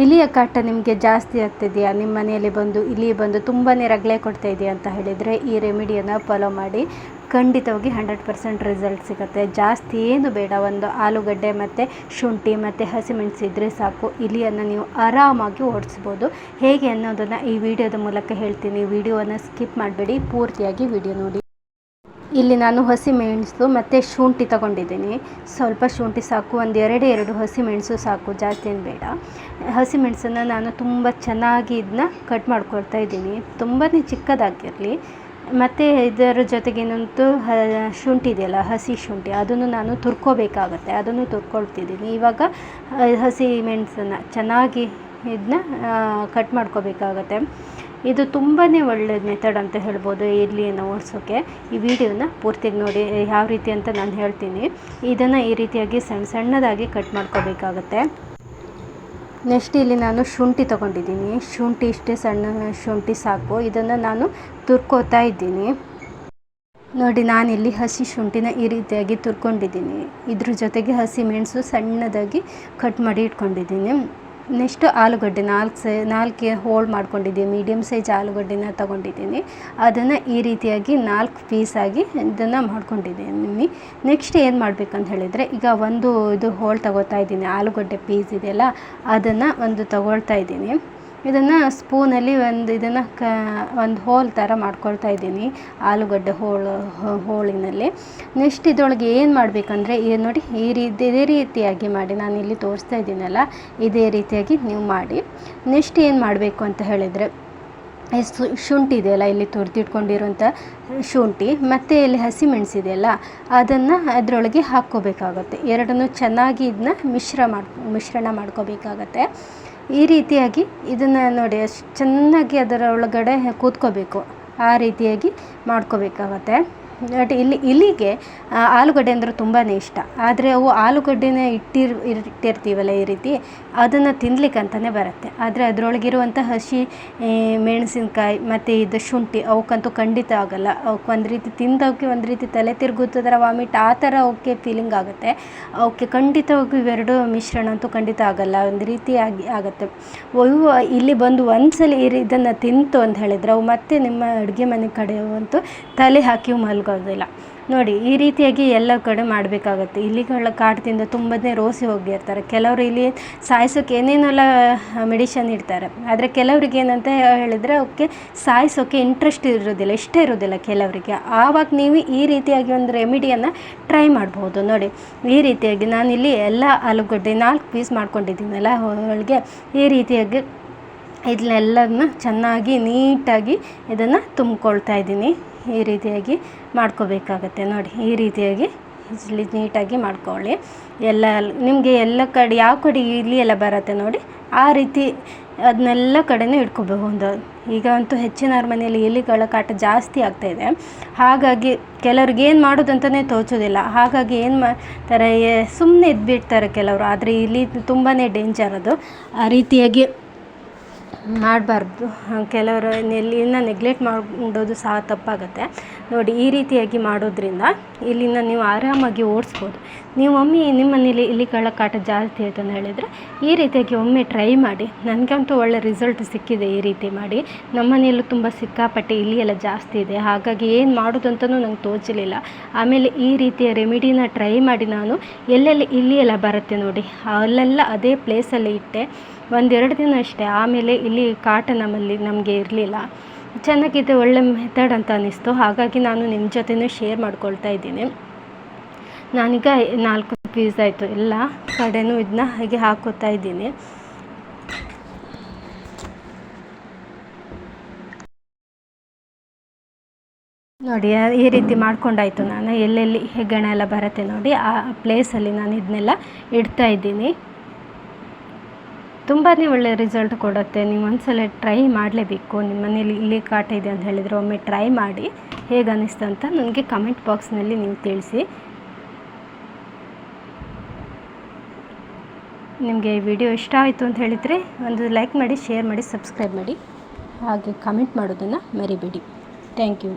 ಇಲಿಯ ಕಾಟ ನಿಮಗೆ ಜಾಸ್ತಿ ಆಗ್ತಿದೆಯಾ, ನಿಮ್ಮ ಮನೆಯಲ್ಲಿ ಇಲಿ ಬಂದು ತುಂಬಾ ರಗಳೆ ಕೊಡ್ತಾ ಇದೆಯಾ ಅಂತ ಹೇಳಿದರೆ ಈ ರೆಮಿಡಿಯನ್ನು ಫಾಲೋ ಮಾಡಿ. ಖಂಡಿತವಾಗಿ 100% ರಿಸಲ್ಟ್ ಸಿಗುತ್ತೆ. ಜಾಸ್ತಿ ಏನು ಬೇಡ, ಒಂದು ಆಲೂಗಡ್ಡೆ ಮತ್ತು ಶುಂಠಿ ಮತ್ತು ಹಸಿಮೆಣಸು ಇದ್ದರೆ ಸಾಕು. ಇಲಿಯನ್ನು ನೀವು ಆರಾಮಾಗಿ ಓಡಿಸ್ಬೋದು. ಹೇಗೆ ಅನ್ನೋದನ್ನು ಈ ವಿಡಿಯೋದ ಮೂಲಕ ಹೇಳ್ತೀನಿ. ವಿಡಿಯೋವನ್ನು ಸ್ಕಿಪ್ ಮಾಡಬೇಡಿ, ಪೂರ್ತಿಯಾಗಿ ವಿಡಿಯೋ ನೋಡಿ. ಇಲ್ಲಿ ನಾನು ಹಸಿಮೆಣಸು ಮತ್ತು ಶುಂಠಿ ತೊಗೊಂಡಿದ್ದೀನಿ. ಸ್ವಲ್ಪ ಶುಂಠಿ ಸಾಕು, ಒಂದು ಎರಡು ಹಸಿಮೆಣಸು ಸಾಕು, ಜಾಸ್ತಿ ಏನು ಬೇಡ. ಹಸಿಮೆಣಸನ್ನು ನಾನು ತುಂಬ ಚೆನ್ನಾಗಿ ಇದನ್ನ ಕಟ್ ಮಾಡ್ಕೊಳ್ತಾ ಇದ್ದೀನಿ, ತುಂಬಾ ಚಿಕ್ಕದಾಗಿರಲಿ. ಮತ್ತು ಇದರ ಜೊತೆಗೇನಂತೂ ಶುಂಠಿ ಇದೆಯಲ್ಲ, ಹಸಿ ಶುಂಠಿ, ಅದನ್ನು ನಾನು ತುರ್ಕೋಬೇಕಾಗತ್ತೆ, ಅದನ್ನು ತುರ್ಕೊಳ್ತಿದ್ದೀನಿ. ಇವಾಗ ಹಸಿ ಮೆಣಸನ್ನು ಚೆನ್ನಾಗಿ ಇದನ್ನ ಕಟ್ ಮಾಡ್ಕೋಬೇಕಾಗತ್ತೆ. ಇದು ತುಂಬಾ ಒಳ್ಳೆಯ ಮೆಥಡ್ ಅಂತ ಹೇಳ್ಬೋದು ಇಲಿಯನ್ನು ಓಡಿಸೋಕ್ಕೆ. ಈ ವಿಡಿಯೋನ ಪೂರ್ತಿಯಾಗಿ ನೋಡಿ, ಯಾವ ರೀತಿ ಅಂತ ನಾನು ಹೇಳ್ತೀನಿ. ಇದನ್ನು ಈ ರೀತಿಯಾಗಿ ಸಣ್ಣದಾಗಿ ಕಟ್ ಮಾಡ್ಕೋಬೇಕಾಗತ್ತೆ. ನೆಕ್ಸ್ಟ್ ಇಲ್ಲಿ ನಾನು ಶುಂಠಿ ತೊಗೊಂಡಿದ್ದೀನಿ. ಶುಂಠಿ ಇಷ್ಟೇ ಸಣ್ಣ ಶುಂಠಿ ಸಾಕು. ಇದನ್ನು ನಾನು ತುರ್ಕೋತಾ ಇದ್ದೀನಿ. ನೋಡಿ, ನಾನಿಲ್ಲಿ ಹಸಿ ಶುಂಠಿನ ಈ ರೀತಿಯಾಗಿ ತುರ್ಕೊಂಡಿದ್ದೀನಿ. ಇದ್ರ ಜೊತೆಗೆ ಹಸಿ ಮೆಣಸು ಸಣ್ಣದಾಗಿ ಕಟ್ ಮಾಡಿ ಇಟ್ಕೊಂಡಿದ್ದೀನಿ. ನೆಕ್ಸ್ಟು ಆಲೂಗಡ್ಡೆ ನಾಲ್ಕು ಹೋಳು ಮಾಡ್ಕೊಂಡಿದ್ದೀನಿ. ಮೀಡಿಯಮ್ ಸೈಜ್ ಆಲೂಗಡ್ಡೆನ ತೊಗೊಂಡಿದ್ದೀನಿ. ಅದನ್ನು ಈ ರೀತಿಯಾಗಿ 4 ಪೀಸಾಗಿ ಇದನ್ನು ಮಾಡ್ಕೊಂಡಿದ್ದೀನಿ. ನೆಕ್ಸ್ಟ್ ಏನು ಮಾಡಬೇಕಂತ ಹೇಳಿದರೆ, ಈಗ ಇದು ಹೋಳು ತಗೋತಾ ಇದ್ದೀನಿ. ಆಲೂಗಡ್ಡೆ ಪೀಸ್ ಇದೆಯಲ್ಲ, ಅದನ್ನು ಒಂದು ತಗೊಳ್ತಾ ಇದ್ದೀನಿ. ಇದನ್ನು ಸ್ಪೂನಲ್ಲಿ ಒಂದು ಹೋಲ್ ಥರ ಮಾಡ್ಕೊಳ್ತಾ ಇದ್ದೀನಿ, ಆಲೂಗಡ್ಡೆ ಹೋಳಿನಲ್ಲಿ. ನೆಕ್ಸ್ಟ್ ಇದರೊಳಗೆ ಏನು ಮಾಡಬೇಕಂದ್ರೆ, ನೋಡಿ ಇದೇ ರೀತಿಯಾಗಿ ಮಾಡಿ, ನಾನು ಇಲ್ಲಿ ತೋರಿಸ್ತಾ ಇದ್ದೀನಲ್ಲ, ಇದೇ ರೀತಿಯಾಗಿ ನೀವು ಮಾಡಿ. ನೆಕ್ಸ್ಟ್ ಏನು ಮಾಡಬೇಕು ಅಂತ ಹೇಳಿದರೆ, ಶುಂಠಿ ಇದೆಯಲ್ಲ, ಇಲ್ಲಿ ತುರಿದಿಟ್ಕೊಂಡಿರೋಂಥ ಶುಂಠಿ ಮತ್ತು ಇಲ್ಲಿ ಹಸಿಮೆಣಸಿದೆಯಲ್ಲ, ಅದನ್ನು ಅದರೊಳಗೆ ಹಾಕ್ಕೋಬೇಕಾಗತ್ತೆ. ಎರಡನ್ನೂ ಚೆನ್ನಾಗಿ ಇದನ್ನ ಮಿಶ್ರಣ ಮಾಡ್ಕೋಬೇಕಾಗತ್ತೆ. ಈ ರೀತಿಯಾಗಿ ಇದನ್ನು ನೋಡಿ ಅಷ್ಟು ಚೆನ್ನಾಗಿ ಅದರ ಒಳಗಡೆ ಕೂತ್ಕೋಬೇಕು, ಆ ರೀತಿಯಾಗಿ ಮಾಡ್ಕೋಬೇಕಾಗತ್ತೆ. ಬಟ್ ಇಲ್ಲಿಗೆ ಆಲೂಗಡ್ಡೆ ಅಂದರೆ ತುಂಬಾ ಇಷ್ಟ. ಆದರೆ ಅವು ಆಲೂಗಡ್ಡೆನ ಇಟ್ಟಿರ್ತೀವಲ್ಲ ಈ ರೀತಿ, ಅದನ್ನು ತಿನ್ಲಿಕ್ಕಂತಲೇ ಬರುತ್ತೆ. ಆದರೆ ಅದರೊಳಗಿರುವಂಥ ಹಸಿ ಮೆಣಸಿನ್ಕಾಯಿ ಮತ್ತು ಇದು ಶುಂಠಿ ಅವಕ್ಕಂತೂ ಖಂಡಿತ ಆಗೋಲ್ಲ. ಅವಕ್ಕೆ ಒಂದು ರೀತಿ ತಿಂದವಕ್ಕೆ ಒಂದು ರೀತಿ ತಲೆ ತಿರುಗುತ್ತದರ ವಾಮಿಟ್ ಆ ಥರ ಅವಕ್ಕೆ ಫೀಲಿಂಗ್ ಆಗುತ್ತೆ. ಅವಕ್ಕೆ ಖಂಡಿತವಾಗಿ ಇವೆರಡು ಮಿಶ್ರಣ ಅಂತೂ ಖಂಡಿತ ಆಗೋಲ್ಲ, ಒಂದು ರೀತಿ ಆಗುತ್ತೆ. ಅವು ಇಲ್ಲಿ ಬಂದು ಒಂದ್ಸಲ ಇದನ್ನು ತಿಂತು ಅಂತ ಹೇಳಿದರೆ ಅವು ಮತ್ತೆ ನಿಮ್ಮ ಅಡುಗೆ ಮನೆ ಕಡೆ ಅಂತೂ ತಲೆ ಹಾಕಿ ಮಲ್ಗೋದಿಲ್ಲ. ನೋಡಿ, ಈ ರೀತಿಯಾಗಿ ಎಲ್ಲ ಕಡೆ ಮಾಡಬೇಕಾಗತ್ತೆ. ಇಲಿಗಳ ಕಾಟದಿಂದ ತುಂಬಾ ರೋಸಿ ಹೋಗಿರ್ತಾರೆ. ಕೆಲವರು ಇಲ್ಲಿ ಸಾಯಿಸೋಕೆ ಏನೇನೆಲ್ಲ ಮೆಡಿಷನ್ ಇಡ್ತಾರೆ. ಆದರೆ ಕೆಲವ್ರಿಗೆ ಏನಂತ ಹೇಳಿದರೆ ಅವಕ್ಕೆ ಸಾಯಿಸೋಕ್ಕೆ ಇಂಟ್ರೆಸ್ಟ್ ಇರೋದಿಲ್ಲ, ಇಷ್ಟ ಇರೋದಿಲ್ಲ ಕೆಲವರಿಗೆ. ಆವಾಗ ನೀವು ಈ ರೀತಿಯಾಗಿ ಒಂದು ರೆಮಿಡಿಯನ್ನು ಟ್ರೈ ಮಾಡ್ಬೋದು. ನೋಡಿ, ಈ ರೀತಿಯಾಗಿ ನಾನಿಲ್ಲಿ ಎಲ್ಲ ಆಲೂಗಡ್ಡೆ 4 ಪೀಸ್ ಮಾಡ್ಕೊಂಡಿದ್ದೀನಲ್ಲ ಹೋಳಿಗೆ, ಈ ರೀತಿಯಾಗಿ ಇದನ್ನೆಲ್ಲದನ್ನ ಚೆನ್ನಾಗಿ ನೀಟಾಗಿ ಇದನ್ನು ತುಂಬ್ಕೊಳ್ತಾ ಇದ್ದೀನಿ. ಈ ರೀತಿಯಾಗಿ ಮಾಡ್ಕೋಬೇಕಾಗತ್ತೆ. ನೋಡಿ, ಈ ರೀತಿಯಾಗಿ ನೀಟಾಗಿ ಮಾಡ್ಕೊಳ್ಳಿ. ನಿಮಗೆ ಎಲ್ಲ ಕಡೆ ಯಾವ ಕಡೆ ಇಲಿ ಎಲ್ಲ ಬರುತ್ತೆ ನೋಡಿ, ಆ ರೀತಿ ಅದನ್ನೆಲ್ಲ ಕಡೆನೂ ಇಟ್ಕೋಬಹುದು. ಈಗ ಅಂತೂ ಹೆಚ್ಚಿನವ್ರ ಮನೆಯಲ್ಲಿ ಇಲಿಗಳ ಕಾಟ ಜಾಸ್ತಿ ಆಗ್ತಾಯಿದೆ. ಹಾಗಾಗಿ ಕೆಲವ್ರಿಗೆ ಏನು ಮಾಡೋದಂತಲೇ ತೋಚೋದಿಲ್ಲ. ಹಾಗಾಗಿ ಏನು ಮಾಡ್ತಾರೆ, ಸುಮ್ಮನೆ ಇದ್ಬಿಡ್ತಾರೆ ಕೆಲವರು. ಆದರೆ ಇಲಿ ತುಂಬಾ ಡೇಂಜರ್ ಅದು. ಆ ರೀತಿಯಾಗಿ ಮಾಡಬಾರ್ದು. ಕೆಲವರು ಇಲ್ಲಿನ ನೆಗ್ಲೆಕ್ಟ್ ಮಾಡೋದು ಸಹ ತಪ್ಪಾಗುತ್ತೆ. ನೋಡಿ, ಈ ರೀತಿಯಾಗಿ ಮಾಡೋದ್ರಿಂದ ಇಲ್ಲಿನ ನೀವು ಆರಾಮಾಗಿ ಓಡಿಸ್ಬೋದು. ನೀವು ಒಮ್ಮೆ ನಿಮ್ಮ ಮನೇಲಿ ಇಲಿಗಳ ಕಾಟ ಜಾಸ್ತಿ ಆಯಿತು ಅಂತ ಹೇಳಿದರೆ ಈ ರೀತಿಯಾಗಿ ಒಮ್ಮೆ ಟ್ರೈ ಮಾಡಿ. ನನಗಂತೂ ಒಳ್ಳೆ ರಿಸಲ್ಟ್ ಸಿಕ್ಕಿದೆ ಈ ರೀತಿ ಮಾಡಿ. ನಮ್ಮ ಮನೆಯಲ್ಲೂ ತುಂಬ ಸಿಕ್ಕಾಪಟ್ಟೆ ಇಲಿ ಎಲ್ಲ ಜಾಸ್ತಿ ಇದೆ. ಹಾಗಾಗಿ ಏನು ಮಾಡೋದು ಅಂತಲೂ ನಂಗೆ ತೋಚಲಿಲ್ಲ. ಆಮೇಲೆ ಈ ರೀತಿಯ ರೆಮಿಡಿನ ಟ್ರೈ ಮಾಡಿ ನಾನು ಎಲ್ಲೆಲ್ಲಿ ಇಲಿ ಎಲ್ಲ ಬರುತ್ತೆ ನೋಡಿ, ಅಲ್ಲೆಲ್ಲ ಅದೇ ಪ್ಲೇಸಲ್ಲಿ ಇಟ್ಟೆ. 1-2 ದಿನ ಅಷ್ಟೇ. ಆಮೇಲೆ ಇಲ್ಲಿ ಕಾಟ ನಮಗೆ ಇರಲಿಲ್ಲ. ಚೆನ್ನಾಗಿದೆ, ಒಳ್ಳೆ ಮೆಥಡ್ ಅಂತ ಅನ್ನಿಸ್ತು. ಹಾಗಾಗಿ ನಾನು ನಿಮ್ಮ ಜೊತೆನೂ ಶೇರ್ ಮಾಡ್ಕೊಳ್ತಾ ಇದ್ದೀನಿ. ನಾನೀಗ 4 ಪೀಸ್ ಆಯಿತು, ಎಲ್ಲ ಕಡೆನೂ ಇದನ್ನ ಹಾಗೆ ಹಾಕೋತಾ ಇದ್ದೀನಿ. ನೋಡಿ, ಈ ರೀತಿ ಮಾಡ್ಕೊಂಡಾಯಿತು. ನಾನು ಎಲ್ಲೆಲ್ಲಿ ಹೆಗ್ಗಣ ಎಲ್ಲ ಬರುತ್ತೆ ನೋಡಿ, ಆ ಪ್ಲೇಸಲ್ಲಿ ನಾನು ಇದನ್ನೆಲ್ಲ ಇಡ್ತಾ ಇದ್ದೀನಿ. ತುಂಬಾ ಒಳ್ಳೆಯ ರಿಸಲ್ಟ್ ಕೊಡುತ್ತೆ. ನೀವು ಒಂದ್ಸಲ ಟ್ರೈ ಮಾಡಲೇಬೇಕು. ನಿಮ್ಮ ಮನೇಲಿ ಇಲಿ ಕಾಟ ಇದೆ ಅಂತ ಹೇಳಿದರೆ ಒಮ್ಮೆ ಟ್ರೈ ಮಾಡಿ, ಹೇಗೆ ಅನ್ನಿಸ್ತು ಅಂತ ನನಗೆ ಕಮೆಂಟ್ ಬಾಕ್ಸ್ನಲ್ಲಿ ನೀವು ತಿಳಿಸಿ. ನಿಮಗೆ ಈ ವಿಡಿಯೋ ಇಷ್ಟ ಆಯಿತು ಅಂತ ಹೇಳಿದರೆ ಒಂದು ಲೈಕ್ ಮಾಡಿ, ಶೇರ್ ಮಾಡಿ, ಸಬ್ಸ್ಕ್ರೈಬ್ ಮಾಡಿ, ಹಾಗೆ ಕಮೆಂಟ್ ಮಾಡೋದನ್ನು ಮರಿಬೇಡಿ. Thank you.